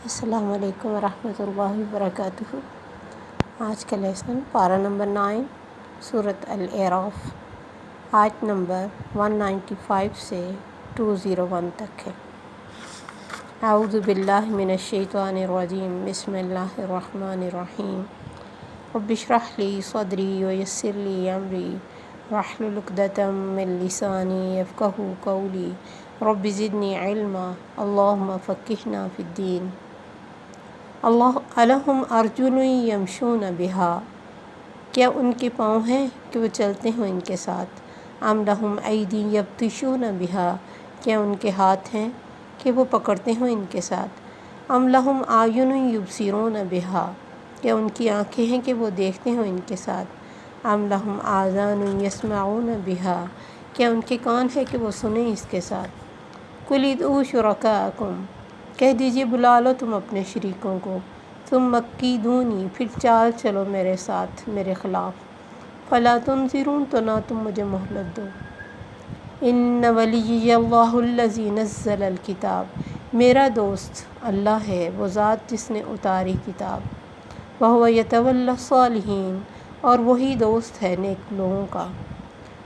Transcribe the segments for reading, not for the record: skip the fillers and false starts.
السلام علیکم ورحمۃ اللہ وبرکاتہ۔ آج کا لیسن پارہ نمبر 9 سورۃ الاعراف، آیت نمبر 195 سے 201 تک ہے۔ اعوذ باللہ من الشیطان الرجیم، بسم اللہ الرحمن الرحیم۔ رب اشرح لی صدری ویسر لی امری واحلل عقدۃ من لسانی یفقہوا قولی رب زدنی علما اللہم فقہنا فی الدین۔ الہم ارجل یمشون بہا، کیا ان کے پاؤں ہیں کہ وہ چلتے ہوں ان کے ساتھ؟ ام لہم ایدی یبطشون بہا، کیا ان کے ہاتھ ہیں کہ وہ پکڑتے ہوں ان کے ساتھ؟ ام لہم اعین یبصرون بہا، کیا ان کی آنکھیں ہیں کہ وہ دیکھتے ہوں ان کے ساتھ؟ ام لہم آذان یسمعون بہا، کیا ان کے کان ہے کہ وہ سنیں اس کے ساتھ؟ قل ادعوا شرکاءکم، کہہ دیجئے بلا لو تم اپنے شریکوں کو، ثم کیدونی، پھر چال چلو میرے ساتھ میرے خلاف، فلا تنظرون، تو نہ تم مجھے مہلت دو۔ ان ولیی اللہ الذی نزل الکتاب، میرا دوست اللہ ہے، وہ ذات جس نے اتاری کتاب، وہو یتولی الصالحین، اور وہی دوست ہے نیک لوگوں کا۔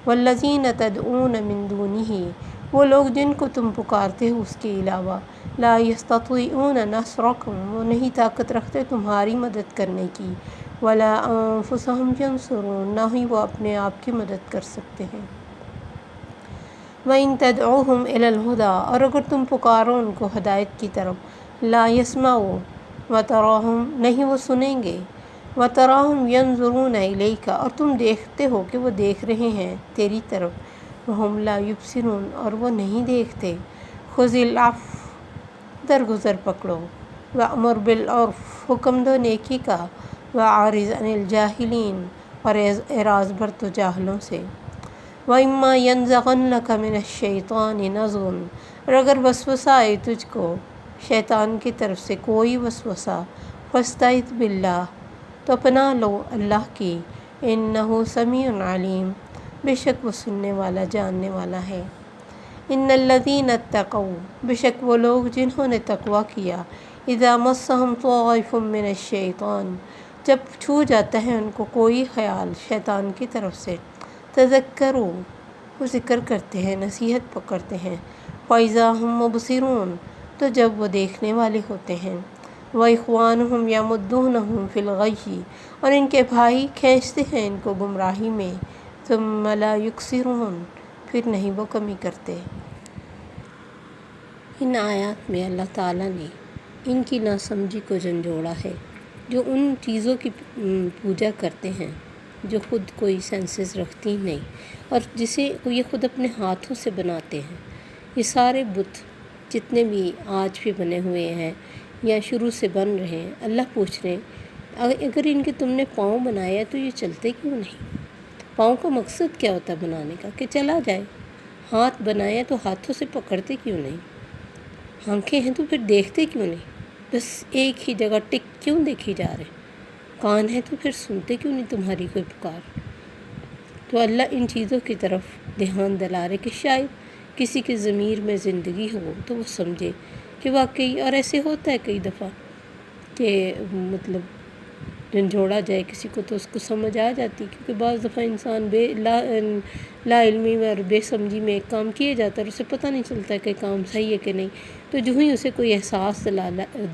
والذین تدعون من دونہ، وہ لوگ جن کو تم پکارتے ہو اس کے علاوہ، لا یستطیعون نصرکم، وہ نہیں طاقت رکھتے تمہاری مدد کرنے کی، ولا انفسہم ینصرون، نہ ہی وہ اپنے آپ کی مدد کر سکتے ہیں۔ وَإِن تَدْعُوهُمْ إِلَى الْهُدَىٰ، اور اگر تم پکارو ان کو ہدایت کی طرف، لا يَسْمَعُوا وَتَرَاهُمْ، نہیں وہ سنیں گے، وَتَرَاهُمْ يَنظُرُونَ إِلَيْكَ، اور تم دیکھتے ہو کہ وہ دیکھ رہے ہیں تیری طرف، وَهُمْ لَا يُبْصِرُونَ، اور وہ نہیں دیکھتے۔ خُذِ الْعَفْوَ، درگزر پکڑو، وَأْمُرْ بِالْعُرْفِ، حکم دو نیکی کا، وَأَعْرِضْ عَنِ الْجَاهِلِينَ، اور اعراض برتو جاہلوں سے۔ وَإِمَّا يَنزَغَنَّكَ مِنَ الشَّيْطَانِ نَزْغٌ، اور اگر وسوسہ آئے تجھ کو شیطان کی طرف سے کوئی وسوسہ، فَاسْتَعِذْ بِاللَّهِ، تو پناہ لو اللہ کی، إِنَّهُ سَمِيعٌ عَلِيمٌ، بے شک وہ سننے والا جاننے والا ہے۔ إِنَّ الَّذِينَ اتَّقَوْا، بے شک وہ لوگ جنہوں نے تقویٰ کیا، إِذَا مَسَّهُمْ طَائِفٌ مِّنَ الشَّيْطَانِ، جب چھو جاتا ہے ان کو کوئی خیال شیطان کی طرف سے، تذکروا، وہ ذکر کرتے ہیں نصیحت پکڑتے ہیں، فَإِذَا هُمْ مُبْصِرُونَ، تو جب وہ دیکھنے والے ہوتے ہیں، وَإِخْوَانُهُمْ يَمُدُّونَهُمْ فِي الْغَيِّ، اور ان کے بھائی کھینچتے ہیں ان کو گمراہی میں، ثُمَّ لَا يُقْصِرُونَ، پھر نہیں وہ کمی کرتے۔ ان آیات میں اللہ تعالیٰ نے ان کی ناسمجھی کو جھنجھوڑا ہے جو ان چیزوں کی پوجا کرتے ہیں جو خود کوئی سینسز رکھتی نہیں، اور جسے یہ خود اپنے ہاتھوں سے بناتے ہیں۔ یہ سارے بت جتنے بھی آج بھی بنے ہوئے ہیں یا شروع سے بن رہے ہیں، اللہ پوچھ رہے ہیں اگر ان کے تم نے پاؤں بنایا تو یہ چلتے کیوں نہیں؟ پاؤں کا مقصد کیا ہوتا ہے بنانے کا؟ کہ چلا جائے۔ ہاتھ بنایا تو ہاتھوں سے پکڑتے کیوں نہیں؟ آنکھیں ہیں تو پھر دیکھتے کیوں نہیں؟ بس ایک ہی جگہ ٹک کیوں دیکھی جا رہے؟ کان ہے تو پھر سنتے کیوں نہیں تمہاری کوئی پکار؟ تو اللہ ان چیزوں کی طرف دھیان دلا رہے کہ شاید کسی کے ضمیر میں زندگی ہو تو وہ سمجھے کہ واقعی، اور ایسے ہوتا ہے کئی دفعہ کہ مطلب جھنجھوڑا جائے کسی کو تو اس کو سمجھ آ جاتی، کیونکہ بعض دفعہ انسان لا علمی میں اور بے سمجھی میں ایک کام کیے جاتا ہے اور اسے پتہ نہیں چلتا کہ کام صحیح ہے کہ نہیں، تو جو ہی اسے کوئی احساس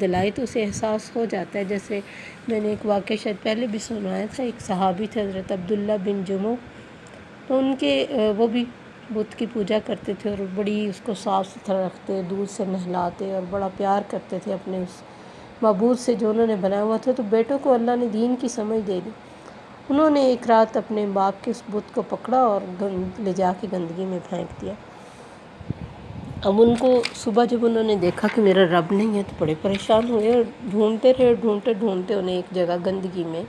دلائے تو اسے احساس ہو جاتا ہے۔ جیسے میں نے ایک واقعہ شاید پہلے بھی سنایا تھا، ایک صحابی تھے حضرت عبداللہ بن جموح، تو ان کے وہ بھی بت کی پوجا کرتے تھے اور بڑی اس کو صاف ستھرا رکھتے، دودھ سے نہلاتے اور بڑا پیار کرتے تھے اپنے اس معبود سے جو انہوں نے بنایا ہوا تھا۔ تو بیٹوں کو اللہ نے دین کی سمجھ دے دی، انہوں نے ایک رات اپنے باپ کے اس بت کو پکڑا اور لے جا کے گندگی میں پھینک دیا۔ اب ان کو صبح جب انہوں نے دیکھا کہ میرا رب نہیں ہے تو بڑے پریشان ہوئے اور ڈھونڈتے رہے، ڈھونڈتے انہیں ایک جگہ گندگی میں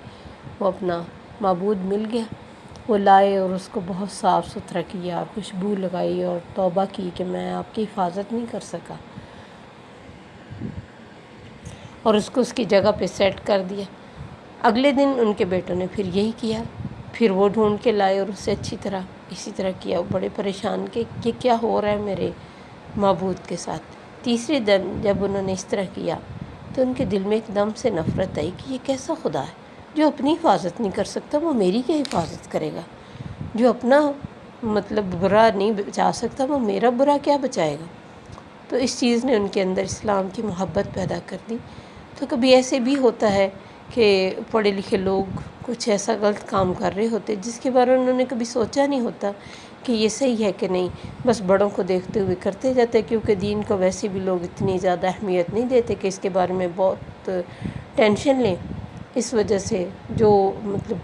وہ اپنا معبود مل گیا۔ وہ لائے اور اس کو بہت صاف ستھرا کیا، خوشبو لگائی اور توبہ کی کہ میں آپ کی حفاظت نہیں کر سکا، اور اس کو اس کی جگہ پہ سیٹ کر دیا۔ اگلے دن ان کے بیٹوں نے پھر یہی کیا، پھر وہ ڈھونڈ کے لائے اور اس سے اسی طرح کیا۔ وہ بڑے پریشان کہ یہ کیا ہو رہا ہے میرے معبود کے ساتھ۔ تیسرے دن جب انہوں نے اس طرح کیا تو ان کے دل میں ایک دم سے نفرت آئی کہ یہ کیسا خدا ہے جو اپنی حفاظت نہیں کر سکتا، وہ میری کیا حفاظت کرے گا؟ جو اپنا مطلب برا نہیں بچا سکتا، وہ میرا برا کیا بچائے گا؟ تو اس چیز نے ان کے اندر اسلام کی محبت پیدا کر دی۔ تو کبھی ایسے بھی ہوتا ہے کہ پڑھے لکھے لوگ کچھ ایسا غلط کام کر رہے ہوتے جس کے بارے میں انہوں نے کبھی سوچا نہیں ہوتا کہ یہ صحیح ہے کہ نہیں، بس بڑوں کو دیکھتے ہوئے کرتے جاتے، کیونکہ دین کو ویسے بھی لوگ اتنی زیادہ اہمیت نہیں دیتے کہ اس کے بارے میں بہت ٹینشن لیں۔ اس وجہ سے جو مطلب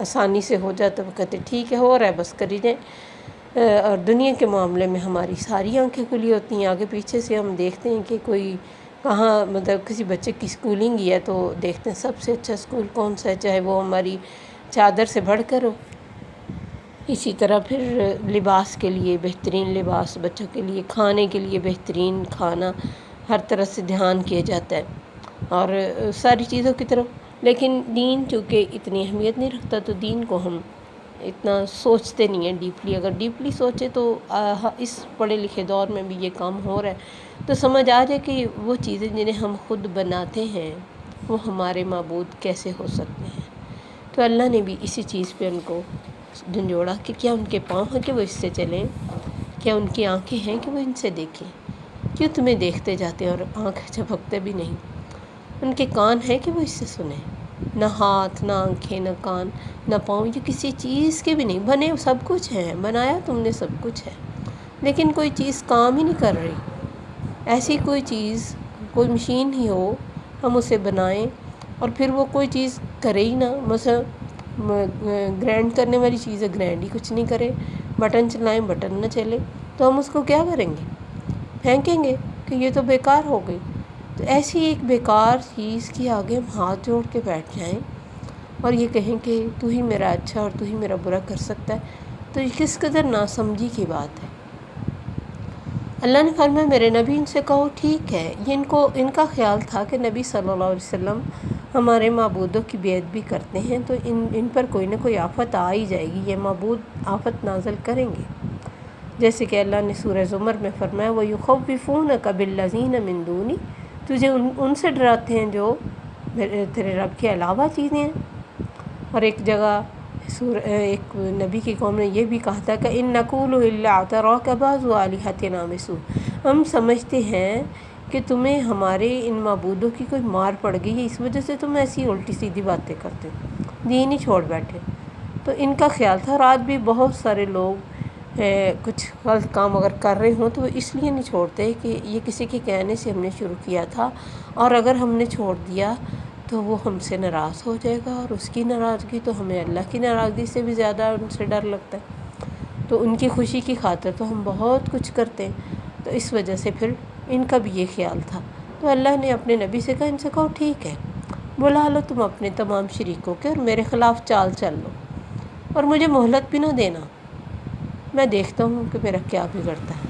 آسانی سے ہو جاتا وہ کہتے ٹھیک ہے، ہو رہا ہے بس کری جائیں۔ اور دنیا کے معاملے میں ہماری ساری آنکھیں کھلی ہوتی ہیں، آگے پیچھے سے ہم دیکھتے ہیں کہ کوئی کہاں مطلب کسی بچے کی اسکولنگ ہی ہے تو دیکھتے ہیں سب سے اچھا اسکول کون سا ہے، چاہے وہ ہماری چادر سے بڑھ کر ہو۔ اسی طرح پھر لباس کے لیے بہترین لباس، بچوں کے لیے کھانے کے لیے بہترین کھانا، ہر طرح سے دھیان کیا جاتا ہے اور ساری چیزوں کی طرف۔ لیکن دین چونکہ اتنی اہمیت نہیں رکھتا تو دین کو ہم اتنا سوچتے نہیں ہیں ڈیپلی۔ اگر ڈیپلی سوچے تو اس پڑھے لکھے دور میں بھی یہ کام ہو رہا ہے تو سمجھ آ جائے کہ وہ چیزیں جنہیں ہم خود بناتے ہیں وہ ہمارے معبود کیسے ہو سکتے ہیں۔ تو اللہ نے بھی اسی چیز پہ ان کو جھنجھوڑا کہ کیا ان کے پاؤں ہیں کہ وہ اس سے چلیں، کیا ان کی آنکھیں ہیں کہ وہ ان سے دیکھیں، کیوں تمہیں دیکھتے جاتے ہیں اور آنکھ جھپکتے بھی نہیں، ان کے کان ہیں کہ وہ اس سے سنیں۔ نہ ہاتھ، نہ آنکھیں، نہ کان، نہ پاؤں، یہ کسی چیز کے بھی نہیں بنے، سب کچھ ہے، بنایا تم نے سب کچھ ہے، لیکن کوئی چیز کام ہی نہیں کر رہی۔ ایسی کوئی چیز، کوئی مشین ہی ہو، ہم اسے بنائیں اور پھر وہ کوئی چیز کرے ہی نہ، مثلا گرینڈ کرنے والی چیز ہے، گرینڈ ہی کچھ نہیں کرے، بٹن چلائیں بٹن نہ چلے، تو ہم اس کو کیا کریں گے؟ پھینکیں گے کہ یہ تو بیکار ہو گئی۔ تو ایسی ایک بیکار چیز کے آگے ہم ہاتھ جوڑ کے بیٹھ جائیں اور یہ کہیں کہ تو ہی میرا اچھا اور تو ہی میرا برا کر سکتا ہے، تو یہ کس قدر ناسمجھی کی بات ہے۔ اللہ نے فرمایا میرے نبی ان سے کہو ٹھیک ہے۔ یہ ان کا خیال تھا کہ نبی صلی اللہ علیہ وسلم ہمارے معبودوں کی بیعت بھی کرتے ہیں تو ان پر کوئی نہ کوئی آفت آ ہی جائے گی، یہ معبود آفت نازل کریں گے۔ جیسے کہ اللہ نے سورہ زمر میں فرمایا وَيُخَوِّفُونَكَ بِالَّذِينَ مِن دُونِي، تجھے ان سے ڈراتے ہیں جو تیرے رب کے علاوہ چیزیں ہیں۔ اور ایک جگہ ایک نبی کی قوم نے یہ بھی کہا تھا کہ إِن نَقُولُ إِلَّا اعْتَرَاكَ بَعْضُ آلِهَتِنَا بِسُوءٍ، ہم سمجھتے ہیں کہ تمہیں ہمارے ان معبودوں کی کوئی مار پڑ گئی ہے، اس وجہ سے تم ایسی الٹی سیدھی باتیں کرتے دین ہی چھوڑ بیٹھے۔ تو ان کا خیال تھا، اور آج بھی بہت سارے لوگ کچھ غلط کام اگر کر رہے ہوں تو وہ اس لیے نہیں چھوڑتے کہ یہ کسی کے کہنے سے ہم نے شروع کیا تھا، اور اگر ہم نے چھوڑ دیا تو وہ ہم سے ناراض ہو جائے گا، اور اس کی ناراضگی تو ہمیں اللہ کی ناراضگی سے بھی زیادہ ان سے ڈر لگتا ہے، تو ان کی خوشی کی خاطر تو ہم بہت کچھ کرتے ہیں۔ تو اس وجہ سے پھر ان کا بھی یہ خیال تھا، تو اللہ نے اپنے نبی سے کہا ان سے کہو ٹھیک ہے، بلا لو تم اپنے تمام شریکوں کے اور میرے خلاف چال چل لو، اور مجھے مہلت بھی نہ دینا، میں دیکھتا ہوں کہ میرا کیا بگڑتا ہے۔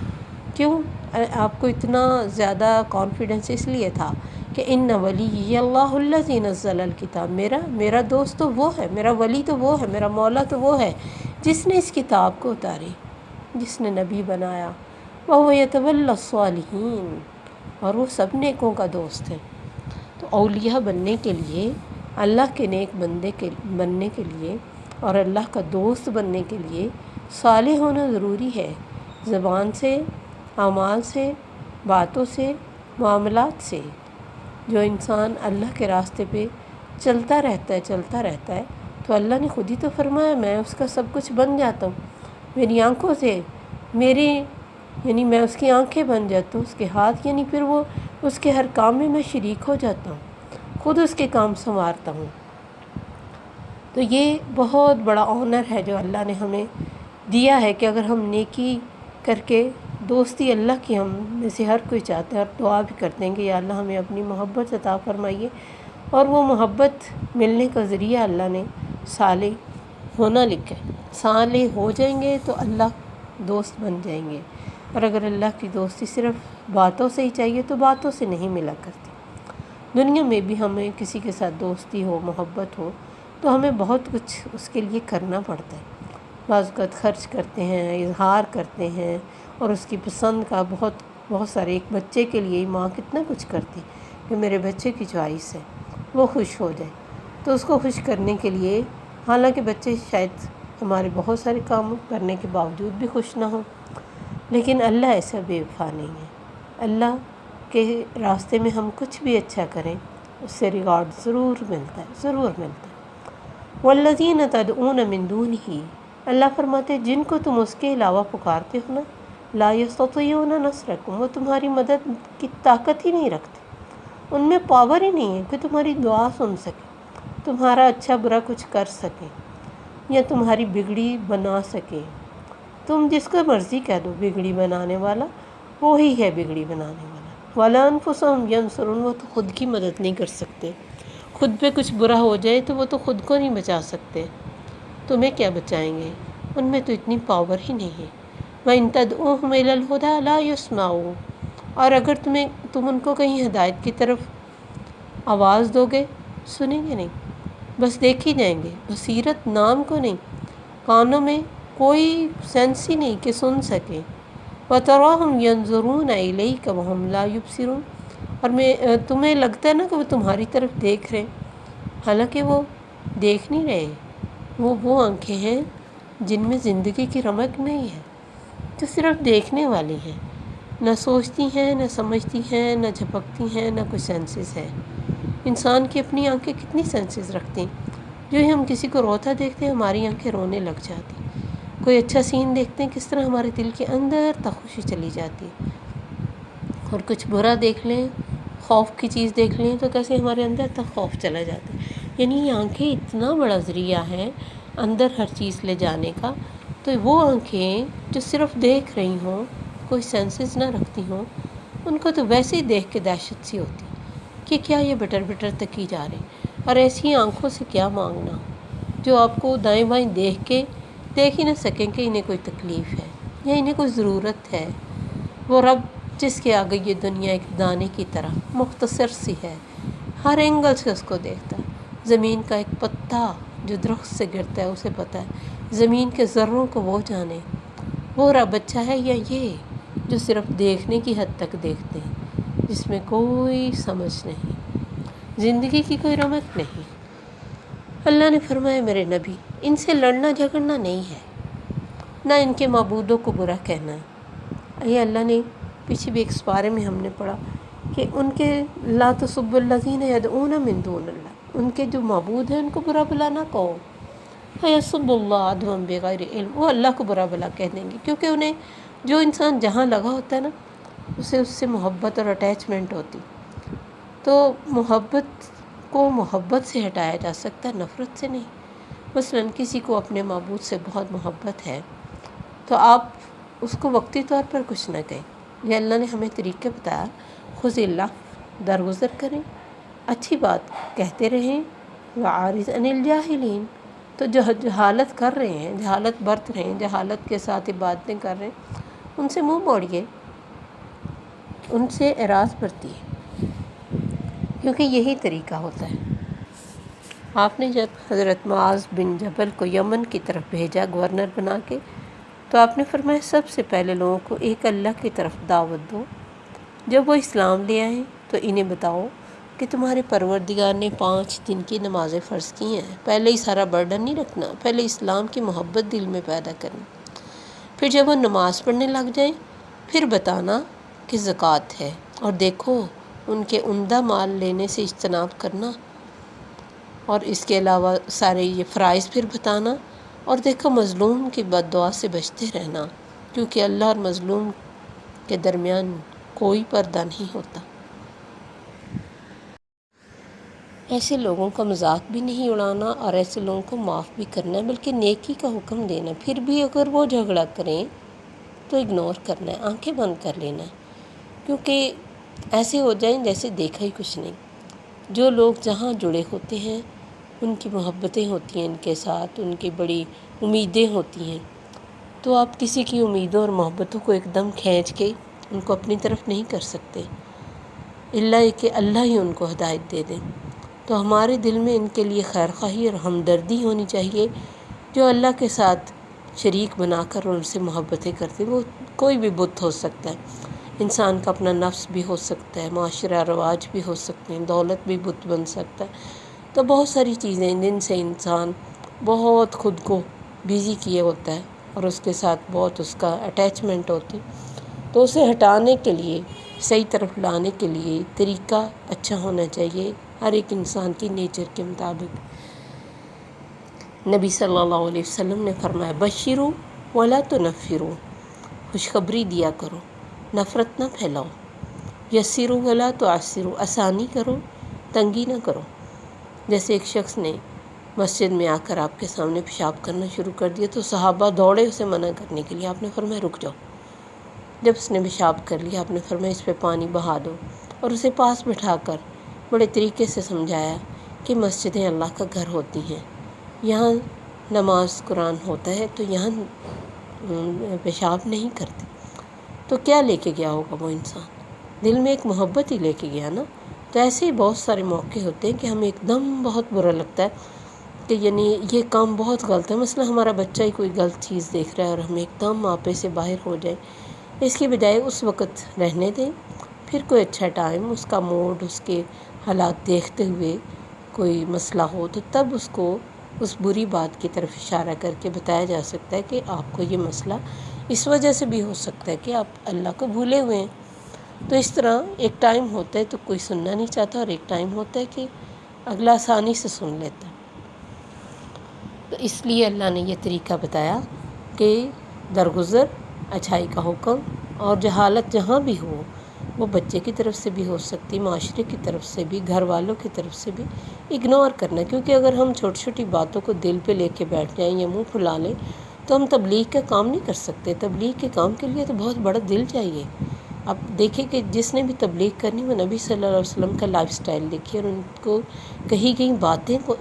کیوں آپ کو اتنا زیادہ کانفیڈنس اس لیے تھا کہ ان ولی اللہ الذی نزل الکتاب، میرا دوست تو وہ ہے، میرا ولی تو وہ ہے، میرا مولا تو وہ ہے جس نے اس کتاب کو اتاری، جس نے نبی بنایا، وَهُوَ يَتَوَلَّى الصَّالِحِينَ، اور وہ سب نیکوں کا دوست ہے۔ تو اولیاء بننے کے لیے، اللہ کے نیک بندے کے بننے کے لیے اور اللہ کا دوست بننے کے لیے صالح ہونا ضروری ہے، زبان سے، اعمال سے، باتوں سے، معاملات سے۔ جو انسان اللہ کے راستے پہ چلتا رہتا ہے تو اللہ نے خود ہی تو فرمایا میں اس کا سب کچھ بن جاتا ہوں، میری آنکھوں سے، یعنی میں اس کی آنکھیں بن جاتا ہوں، اس کے ہاتھ، یعنی پھر وہ اس کے ہر کام میں شریک ہو جاتا ہوں، خود اس کے کام سنوارتا ہوں۔ تو یہ بہت بڑا آنر ہے جو اللہ نے ہمیں دیا ہے کہ اگر ہم نیکی کر کے، دوستی اللہ کی ہم میں سے ہر کوئی چاہتا ہے، اور دعا بھی کرتے ہیں کہ یا اللہ ہمیں اپنی محبت عطا فرمائیے، اور وہ محبت ملنے کا ذریعہ اللہ نے صالح ہونا لکھا ہے۔ صالح ہو جائیں گے تو اللہ دوست بن جائیں گے، اور اگر اللہ کی دوستی صرف باتوں سے ہی چاہیے تو باتوں سے نہیں ملا کرتی۔ دنیا میں بھی ہمیں کسی کے ساتھ دوستی ہو، محبت ہو تو ہمیں بہت کچھ اس کے لیے کرنا پڑتا ہے، بعض اوقات خرچ کرتے ہیں، اظہار کرتے ہیں، اور اس کی پسند کا بہت سارے، ایک بچے کے لیے ماں کتنا کچھ کرتی، کہ میرے بچے کی چوائس ہے، وہ خوش ہو جائے، تو اس کو خوش کرنے کے لیے، حالانکہ بچے شاید ہمارے بہت سارے کام کرنے کے باوجود بھی خوش نہ ہوں، لیکن اللہ ایسا بے وفا نہیں ہے۔ اللہ کے راستے میں ہم کچھ بھی اچھا کریں، اس سے ریوارڈ ضرور ملتا ہے، ضرور ملتا ہے۔ والذین تدعون من دونہ، اللہ فرماتے ہیں جن کو تم اس کے علاوہ پکارتے ہو نا، لا یستطیعون نصرکم، وہ تمہاری مدد کی طاقت ہی نہیں رکھتے، ان میں پاور ہی نہیں ہے کہ تمہاری دعا سن سکے، تمہارا اچھا برا کچھ کر سکے یا تمہاری بگڑی بنا سکے۔ تم جس کو مرضی کہہ دو بگڑی بنانے والا، وہی ہے بگڑی بنانے والا۔ وَلَا أَنفُسَهُمْ يَنصُرُونَ، وہ تو خود کی مدد نہیں کر سکتے، خود پہ کچھ برا ہو جائے تو وہ تو خود کو نہیں بچا سکتے، تمہیں کیا بچائیں گے؟ ان میں تو اتنی پاور ہی نہیں ہے۔ وَإِن تَدْعُوهُمْ إِلَى الْهُدَىٰ لَا يَسْمَعُوا، اور اگر تم ان کو کہیں ہدایت کی طرف آواز دو گے، سنیں گے نہیں، بس دیکھ ہی جائیں گے، بصیرت نام کو نہیں، کانوں میں کوئی سینس ہی نہیں کہ سن سکیں۔ وَتَرَاهُمْ يَنظُرُونَ إِلَيْكَ وَهُمْ لَا يُبْصِرُونَ، اور تمہیں لگتا ہے نا کہ وہ تمہاری طرف دیکھ رہے ہیں، حالانکہ وہ دیکھ نہیں رہے، وہ آنکھیں ہیں جن میں زندگی کی رمق نہیں ہے، جو صرف دیکھنے والی ہیں، نہ سوچتی ہیں، نہ سمجھتی ہیں، نہ جھپکتی ہیں، نہ کوئی سینسز ہے۔ انسان کی اپنی آنکھیں کتنی سینسز رکھتی ہیں، جو ہی ہم کسی کو روتا دیکھتے ہیں ہماری آنکھیں رونے لگ جاتی، کوئی اچھا سین دیکھتے ہیں کس طرح ہمارے دل کے اندر تک خوشی چلی جاتی، اور کچھ برا دیکھ لیں، خوف کی چیز دیکھ لیں تو کیسے ہمارے اندر تک خوف چلا جاتا ہے۔ یعنی یہ آنکھیں اتنا بڑا ذریعہ ہے اندر ہر چیز لے جانے کا، تو وہ آنکھیں جو صرف دیکھ رہی ہوں، کوئی سینسز نہ رکھتی ہوں، ان کو تو ویسے ہی دیکھ کے دہشت سی ہوتی کہ کیا یہ بٹر بٹر تک ہی جا رہے، اور ایسی آنکھوں سے کیا مانگنا جو آپ کو دائیں بائیں دیکھ ہی نہ سکیں کہ انہیں کوئی تکلیف ہے یا انہیں کوئی ضرورت ہے۔ وہ رب جس کے آگے یہ دنیا ایک دانے کی طرح مختصر سی ہے، ہر اینگل سے اس کو دیکھتا ہے، زمین کا ایک پتا جو درخت سے گرتا ہے اسے پتہ ہے، زمین کے ذروں کو وہ جانے، وہ رب اچھا ہے یا یہ جو صرف دیکھنے کی حد تک دیکھتے ہیں، جس میں کوئی سمجھ نہیں، زندگی کی کوئی رمق نہیں۔ اللہ نے فرمایا میرے نبی، ان سے لڑنا جھگڑنا نہیں ہے، نہ ان کے معبودوں کو برا کہنا ہے۔ یہ اللہ نے پیچھے بھی ایک سپارے میں ہم نے پڑھا کہ ان کے لا تسبوا الذین یدعون من دون اللہ، ان کے جو معبود ہیں ان کو برا بلا نہ کہو، فیسبوا اللہ عدوا بغیر علم، وہ اللہ کو برا بلا کہہ دیں گے، کیونکہ انہیں جو انسان جہاں لگا ہوتا ہے نا اسے اس سے محبت اور اٹیچمنٹ ہوتی، تو محبت کو محبت سے ہٹایا جا سکتا ہے، نفرت سے نہیں۔ مثلاً کسی کو اپنے معبود سے بہت محبت ہے تو آپ اس کو وقتی طور پر کچھ نہ کہیں، یہ اللہ نے ہمیں طریقے بتایا، خذ اللہ درگزر کریں، اچھی بات کہتے رہیں، وعارض عن الجاہلین، تو جو جہالت کر رہے ہیں، جہالت برت رہے ہیں، جہالت کے ساتھ عبادتیں کر رہے ہیں، ان سے منہ موڑیے، ان سے اعراض برتیے، کیونکہ یہی طریقہ ہوتا ہے۔ آپ نے جب حضرت معاذ بن جبل کو یمن کی طرف بھیجا گورنر بنا کے، تو آپ نے فرمایا سب سے پہلے لوگوں کو ایک اللہ کی طرف دعوت دو، جب وہ اسلام لے آئیں تو انہیں بتاؤ کہ تمہارے پروردگار نے 5 دن کی نمازیں فرض کی ہیں، پہلے ہی سارا برڈن نہیں رکھنا، پہلے اسلام کی محبت دل میں پیدا کرنی، پھر جب وہ نماز پڑھنے لگ جائیں پھر بتانا کہ زکوٰۃ ہے، اور دیکھو ان کے عمدہ مال لینے سے اجتناب کرنا، اور اس کے علاوہ سارے یہ فرائض پھر بتانا، اور دیکھو مظلوم کی بد دعا سے بچتے رہنا، کیونکہ اللہ اور مظلوم کے درمیان کوئی پردہ نہیں ہوتا۔ ایسے لوگوں کا مذاق بھی نہیں اڑانا اور ایسے لوگوں کو معاف بھی کرنا ہے، بلکہ نیکی کا حکم دینا، پھر بھی اگر وہ جھگڑا کریں تو اگنور کرنا ہے، آنکھیں بند کر لینا ہے، کیونکہ ایسے ہو جائیں جیسے دیکھا ہی کچھ نہیں۔ جو لوگ جہاں جڑے ہوتے ہیں ان کی محبتیں ہوتی ہیں ان کے ساتھ، ان کی بڑی امیدیں ہوتی ہیں، تو آپ کسی کی امیدوں اور محبتوں کو ایک دم کھینچ کے ان کو اپنی طرف نہیں کر سکتے، الا یہ کہ اللہ ہی ان کو ہدایت دے دیں۔ تو ہمارے دل میں ان کے لیے خیر خواہی اور ہمدردی ہونی چاہیے، جو اللہ کے ساتھ شریک بنا کر ان سے محبتیں کرتے، وہ کوئی بھی بت ہو سکتا ہے، انسان کا اپنا نفس بھی ہو سکتا ہے، معاشرہ رواج بھی ہو سکتے ہیں، دولت بھی بت بن سکتا ہے۔ تو بہت ساری چیزیں جن سے انسان بہت خود کو بیزی کیے ہوتا ہے اور اس کے ساتھ بہت اس کا اٹیچمنٹ ہوتی، تو اسے ہٹانے کے لیے، صحیح طرف لانے کے لیے طریقہ اچھا ہونا چاہیے ہر ایک انسان کی نیچر کے مطابق۔ نبی صلی اللہ علیہ وسلم نے فرمایا بشروا ولا تنفروا، خوشخبری دیا کرو، نفرت نہ پھیلاؤ، یسروا ولا تعسروا، آسانی کرو، تنگی نہ کرو۔ جیسے ایک شخص نے مسجد میں آ کر آپ کے سامنے پیشاب کرنا شروع کر دیا تو صحابہ دوڑے اسے منع کرنے کے لیے، آپ نے فرمایا رک جاؤ۔ جب اس نے پیشاب کر لیا آپ نے فرمایا اس پہ پانی بہا دو، اور اسے پاس بٹھا کر بڑے طریقے سے سمجھایا کہ مسجدیں اللہ کا گھر ہوتی ہیں، یہاں نماز قرآن ہوتا ہے، تو یہاں پیشاب نہیں کرتے۔ تو کیا لے کے گیا ہوگا وہ انسان؟ دل میں ایک محبت ہی لے کے گیا نا۔ تو ایسے ہی بہت سارے موقع ہوتے ہیں کہ ہمیں ایک دم بہت برا لگتا ہے کہ یعنی یہ کام بہت غلط ہے، مثلا ہمارا بچہ ہی کوئی غلط چیز دیکھ رہا ہے اور ہم ایک دم آپے سے باہر ہو جائیں، اس کی بجائے اس وقت رہنے دیں، پھر کوئی اچھا ٹائم، اس کا موڈ، اس کے حالات دیکھتے ہوئے کوئی مسئلہ ہو تو تب اس کو اس بری بات کی طرف اشارہ کر کے بتایا جا سکتا ہے کہ آپ کو یہ مسئلہ اس وجہ سے بھی ہو سکتا ہے کہ آپ اللہ کو بھولے ہوئے ہیں۔ تو اس طرح ایک ٹائم ہوتا ہے تو کوئی سننا نہیں چاہتا، اور ایک ٹائم ہوتا ہے کہ اگلا آسانی سے سن لیتا ہے۔ تو اس لیے اللہ نے یہ طریقہ بتایا کہ درگزر اچھائی کا حکم، اور جہالت جہاں بھی ہو، وہ بچے کی طرف سے بھی ہو سکتی، معاشرے کی طرف سے بھی، گھر والوں کی طرف سے بھی، اگنور کرنا۔ کیونکہ اگر ہم چھوٹی چھوٹی باتوں کو دل پہ لے کے بیٹھ جائیں یا منہ پھلا لیں تو ہم تبلیغ کا کام نہیں کر سکتے۔ تبلیغ کے کام کے لیے تو بہت بڑا دل چاہیے۔ اب دیکھیں کہ جس نے بھی تبلیغ کرنی وہ نبی صلی اللہ علیہ وسلم کا لائف سٹائل دیکھیں اور ان کو کہی گئی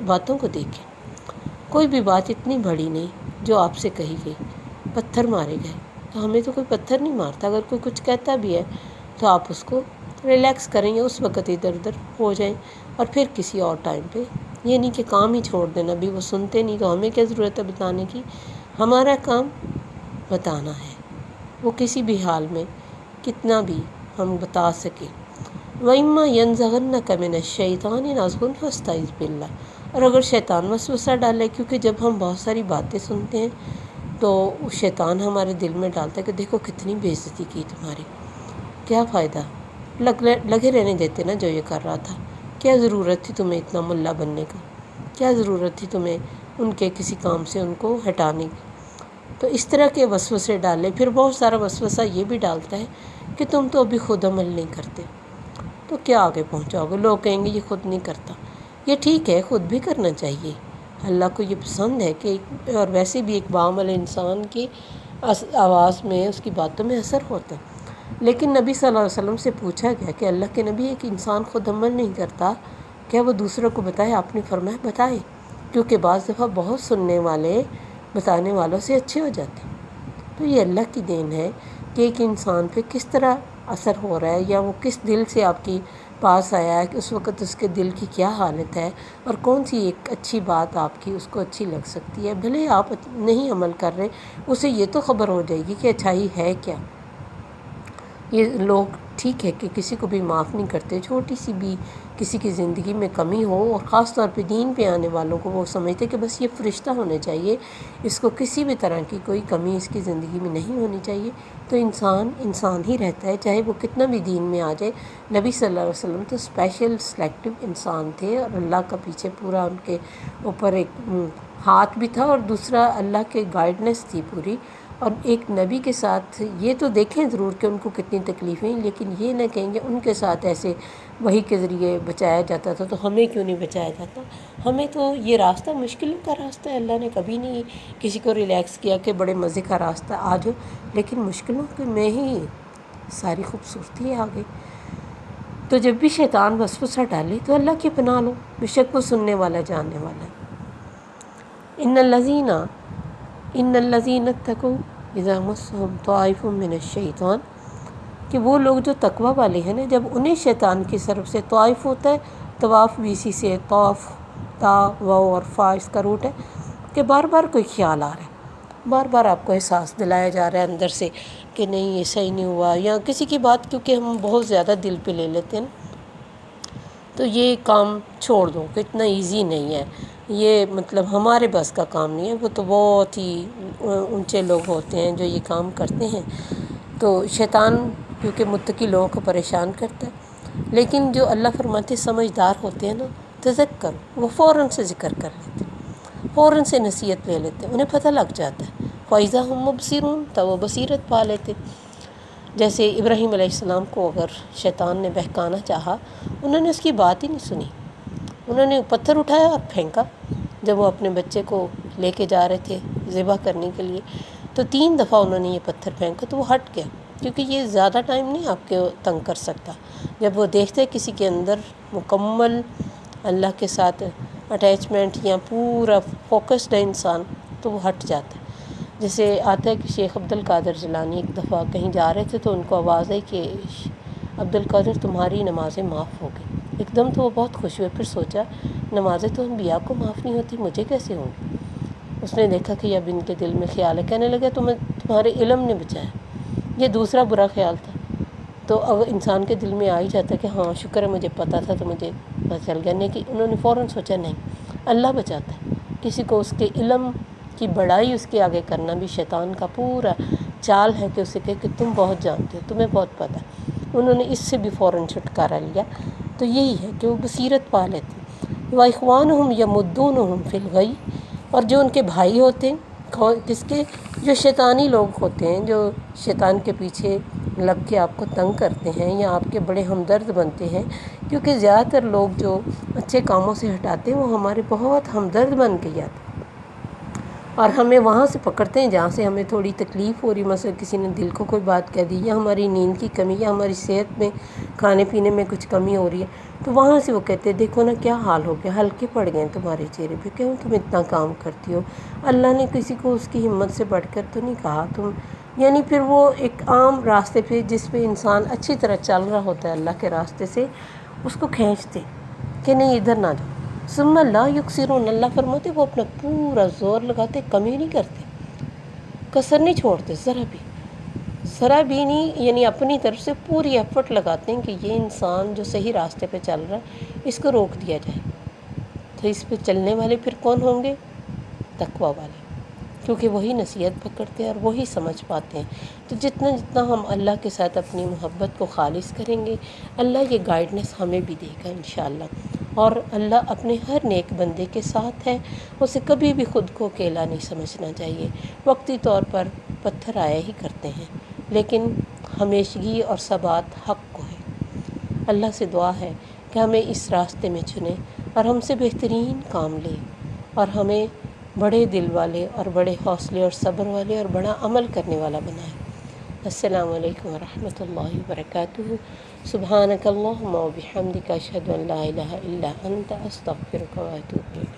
باتوں کو دیکھیں۔ کوئی بھی بات اتنی بڑی نہیں جو آپ سے کہی گئی۔ پتھر مارے گئے تو ہمیں تو کوئی پتھر نہیں مارتا، اگر کوئی کچھ کہتا بھی ہے تو آپ اس کو ریلیکس کریں یا اس وقت ادھر ادھر ہو جائیں، اور پھر کسی اور ٹائم پہ، یہ نہیں کہ کام ہی چھوڑ دینا، بھی وہ سنتے نہیں تو ہمیں کیا ضرورت ہے بتانے کی۔ ہمارا کام بتانا ہے، وہ کسی بھی حال میں کتنا بھی ہم بتا سکیں۔ وَإِمَّا يَنزَغَنَّكَ مِنَ الشَّيْطَانِ نَزْغٌ فَاسْتَعِذْ بِاللَّهِ، اور اگر شیطان وسوسہ ڈالے، کیونکہ جب ہم بہت ساری باتیں سنتے ہیں تو شیطان ہمارے دل میں ڈالتا ہے کہ دیکھو کتنی بے عزتی کی تمہاری، کیا فائدہ، لگے رہنے دیتے نا جو یہ کر رہا تھا، کیا ضرورت تھی تمہیں اتنا ملا بننے کا، کیا ضرورت تھی تمہیں ان کے کسی کام سے ان کو ہٹانے کی۔ تو اس طرح کے وسوسے ڈالے، پھر بہت سارا وسوسہ یہ بھی ڈالتا ہے کہ تم تو ابھی خود عمل نہیں کرتے، تو کیا آگے پہنچاؤ گے؟ لوگ کہیں گے یہ خود نہیں کرتا۔ یہ ٹھیک ہے، خود بھی کرنا چاہیے، اللہ کو یہ پسند ہے کہ، اور ویسے بھی ایک باعمل انسان کی آواز میں، اس کی باتوں میں اثر ہوتا ہے۔ لیکن نبی صلی اللہ علیہ وسلم سے پوچھا گیا کہ اللہ کے نبی، ایک انسان خود عمل نہیں کرتا، کیا وہ دوسروں کو بتائے؟ آپ نے فرمایا بتائے، کیونکہ بعض دفعہ بہت سننے والے بتانے والوں سے اچھے ہو جاتے ہیں۔ تو یہ اللہ کی دین ہے کہ ایک انسان پہ کس طرح اثر ہو رہا ہے، یا وہ کس دل سے آپ کی پاس آیا ہے، کہ اس وقت اس کے دل کی کیا حالت ہے، اور کون سی ایک اچھی بات آپ کی اس کو اچھی لگ سکتی ہے۔ بھلے آپ نہیں عمل کر رہے، اسے یہ تو خبر ہو جائے گی کہ اچھائی ہے کیا۔ یہ لوگ ٹھیک ہے کہ کسی کو بھی معاف نہیں کرتے، چھوٹی سی بھی کسی کی زندگی میں کمی ہو، اور خاص طور پہ دین پہ آنے والوں کو وہ سمجھتے کہ بس یہ فرشتہ ہونے چاہیے، اس کو کسی بھی طرح کی کوئی کمی اس کی زندگی میں نہیں ہونی چاہیے۔ تو انسان ہی رہتا ہے، چاہے وہ کتنا بھی دین میں آ جائے۔ نبی صلی اللہ علیہ وسلم تو اسپیشل سلیکٹو انسان تھے، اور اللہ کا پیچھے پورا ان کے اوپر ایک ہاتھ بھی تھا، اور دوسرا اللہ کے گائیڈنس تھی پوری۔ اور ایک نبی کے ساتھ یہ تو دیکھیں ضرور کہ ان کو کتنی تکلیفیں، لیکن یہ نہ کہیں گے ان کے ساتھ ایسے وحی کے ذریعے بچایا جاتا تھا تو ہمیں کیوں نہیں بچایا جاتا۔ ہمیں تو یہ راستہ مشکل کا راستہ ہے، اللہ نے کبھی نہیں کسی کو ریلیکس کیا کہ بڑے مزے کا راستہ آ جاؤ، لیکن مشکلوں کے میں ہی ساری خوبصورتی ہے آگے۔ تو جب بھی شیطان وسوسہ ڈالے تو اللہ کی پناہ لو، بے شک وہ سننے والا جاننے والا ہے۔ ان الذین اتقوا اذا مسهم طائف من الشیطان، کہ وہ لوگ جو تقوی والے ہیں نا، جب انہیں شیطان کی طرف سے، طائف ہوتا ہے طواف، بھی اسی سے طوف، تا و اور فا اس کا روٹ ہے، کہ بار بار کوئی خیال آ رہا ہے، بار بار آپ کو احساس دلایا جا رہا ہے اندر سے کہ نہیں یہ صحیح نہیں ہوا، یا کسی کی بات کیونکہ ہم بہت زیادہ دل پہ لے لیتے ہیں، تو یہ کام چھوڑ دو کہ اتنا ایزی نہیں ہے، یہ مطلب ہمارے بس کا کام نہیں ہے، وہ تو بہت ہی اونچے لوگ ہوتے ہیں جو یہ کام کرتے ہیں۔ تو شیطان کیونکہ متقی لوگوں کو پریشان کرتا ہے، لیکن جو اللہ فرماتے سمجھدار ہوتے ہیں نا، تذکر، وہ فوراً سے ذکر کر لیتے ہیں، فوراً سے نصیحت لے لیتے ہیں، انہیں پتہ لگ جاتا ہے، فَإِذَا هُمْ مُبْصِرُونَ، تو وہ بصیرت پا لیتے۔ جیسے ابراہیم علیہ السلام کو اگر شیطان نے بہکانا چاہا، انہوں نے اس کی بات ہی نہیں سنی، انہوں نے پتھر اٹھایا اور پھینکا جب وہ اپنے بچے کو لے کے جا رہے تھے ذبح کرنے کے لیے، تو 3 دفعہ انہوں نے یہ پتھر پھینکا تو وہ ہٹ گیا، کیونکہ یہ زیادہ ٹائم نہیں آپ کے تنگ کر سکتا۔ جب وہ دیکھتے کسی کے اندر مکمل اللہ کے ساتھ اٹیچمنٹ یا پورا فوکسڈ ہے انسان، تو وہ ہٹ جاتا ہے۔ جیسے آتا ہے کہ شیخ عبد القادر جیلانی ایک دفعہ کہیں جا رہے تھے تو ان کو آواز آئی کہ عبد القادر تمہاری نمازیں معاف ہو گئی۔ ایک دم تو وہ بہت خوش ہوئے، پھر سوچا نمازیں تو انبیاء کو معاف نہیں ہوتی، مجھے کیسے ہوں گی؟ اس نے دیکھا کہ اب ان کے دل میں خیال ہے، کہنے لگا تمہارے علم نے بچایا۔ یہ دوسرا برا خیال تھا۔ تو اگر انسان کے دل میں آ ہی جاتا ہے کہ ہاں شکر ہے مجھے پتہ تھا تو مجھے پتہ چل گیا، نہیں کہ انہوں نے فوراً سوچا نہیں، اللہ بچاتا ہے۔ کسی کو اس کے علم کی بڑائی اس کے آگے کرنا بھی شیطان کا پورا چال ہے کہ اسے کہ تم بہت جانتے ہو، تمہیں بہت پتہ ہے۔ انہوں نے اس سے بھی فوراً چھٹکارا لیا۔ تو یہی ہے کہ وہ بصیرت پا لیتے ہیں۔ وَإِخْوَانُهُمْ يَمُدُّونَهُمْ فِي الْغَيِّ، اور جو ان کے بھائی ہوتے ہیں، کس کے؟ جو شیطانی لوگ ہوتے ہیں، جو شیطان کے پیچھے لگ کے آپ کو تنگ کرتے ہیں یا آپ کے بڑے ہمدرد بنتے ہیں، کیونکہ زیادہ تر لوگ جو اچھے کاموں سے ہٹاتے ہیں وہ ہمارے بہت ہمدرد بن کے جاتے ہیں، اور ہمیں وہاں سے پکڑتے ہیں جہاں سے ہمیں تھوڑی تکلیف ہو رہی، مثلا کسی نے دل کو کوئی بات کہہ دی، یا ہماری نیند کی کمی، یا ہماری صحت میں کھانے پینے میں کچھ کمی ہو رہی ہے، تو وہاں سے وہ کہتے ہیں دیکھو نا کیا حال ہو گیا، ہلکے پڑ گئے ہیں تمہارے چہرے پہ، کیوں تم اتنا کام کرتی ہو، اللہ نے کسی کو اس کی ہمت سے بڑھ کر تو نہیں کہا تم، یعنی پھر وہ ایک عام راستے پہ جس پہ انسان اچھی طرح چل رہا ہوتا ہے اللہ کے راستے سے، اس کو کھینچتے کہ نہیں ادھر نہ جاؤ۔ ثم لا یقصرون، اللہ فرماتے وہ اپنا پورا زور لگاتے، کمی نہیں کرتے، کسر نہیں چھوڑتے، ذرا بھی نہیں، یعنی اپنی طرف سے پوری ایفرٹ لگاتے ہیں کہ یہ انسان جو صحیح راستے پہ چل رہا ہے اس کو روک دیا جائے۔ تو اس پہ چلنے والے پھر کون ہوں گے؟ تقویٰ والے، کیونکہ وہی نصیحت پکڑتے ہیں اور وہی سمجھ پاتے ہیں۔ تو جتنا جتنا ہم اللہ کے ساتھ اپنی محبت کو خالص کریں گے، اللہ یہ گائیڈنس ہمیں بھی دے گا انشاءاللہ۔ اور اللہ اپنے ہر نیک بندے کے ساتھ ہے، اسے کبھی بھی خود کو اکیلا نہیں سمجھنا چاہیے۔ وقتی طور پر پتھر آیا ہی کرتے ہیں، لیکن ہمیشگی اور ثبات حق کو ہے۔ اللہ سے دعا ہے کہ ہمیں اس راستے میں چنے اور ہم سے بہترین کام لے، اور ہمیں بڑے دل والے اور بڑے حوصلے اور صبر والے اور بڑا عمل کرنے والا بنائے۔ السلام علیکم ورحمۃ اللہ وبرکاتہ۔ سبحانک اللہم و بحمدک، اشہد ان لا الہ الا انت، استغفرک و اتوب الیک۔